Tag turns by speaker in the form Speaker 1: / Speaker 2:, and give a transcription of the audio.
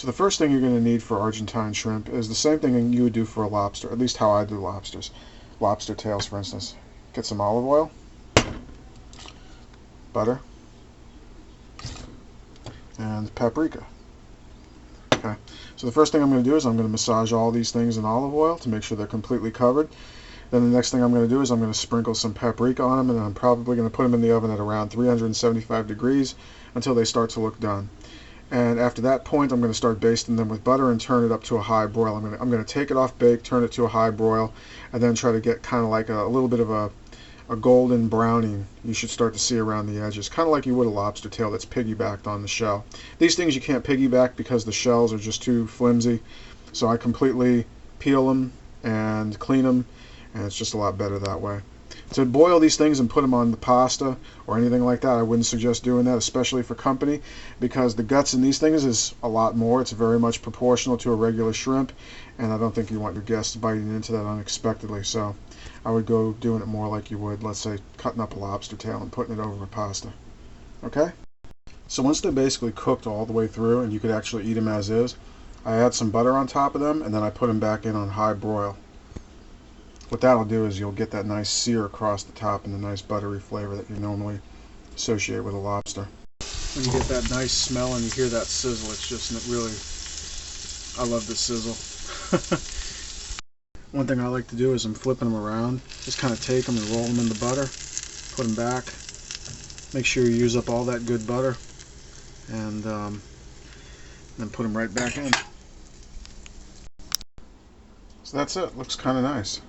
Speaker 1: So the first thing you're going to need for Argentine shrimp is the same thing you would do for a lobster, at least how I do lobsters. Lobster tails, for instance. Get some olive oil, butter, and paprika. Okay. So the first thing I'm going to do is I'm going to massage all these things in olive oil to make sure they're completely covered. Then the next thing I'm going to do is I'm going to sprinkle some paprika on them, and I'm probably going to put them in the oven at around 375 degrees until they start to look done. And after that point, I'm going to start basting them with butter and turn it up to a high broil. I'm going to take it off bake, turn it to a high broil, and then try to get kind of like a little bit of a golden browning you should start to see around the edges, kind of like you would a lobster tail that's piggybacked on the shell. These things you can't piggyback because the shells are just too flimsy, so I completely peel them and clean them, and it's just a lot better that way. To boil these things and put them on the pasta or anything like that, I wouldn't suggest doing that, especially for company, because the guts in these things is a lot more. It's very much proportional to a regular shrimp, and I don't think you want your guests biting into that unexpectedly. So I would go doing it more like you would, let's say, cutting up a lobster tail and putting it over a pasta. Okay? So once they're basically cooked all the way through and you could actually eat them as is, I add some butter on top of them, and then I put them back in on high broil. What that'll do is you'll get that nice sear across the top and the nice buttery flavor that you normally associate with a lobster. When you get that nice smell and you hear that sizzle, it's just really, I love the sizzle. One thing I like to do is I'm flipping them around, just kind of take them and roll them in the butter, put them back, make sure you use up all that good butter, and then put them right back in. So that's it. Looks kind of nice.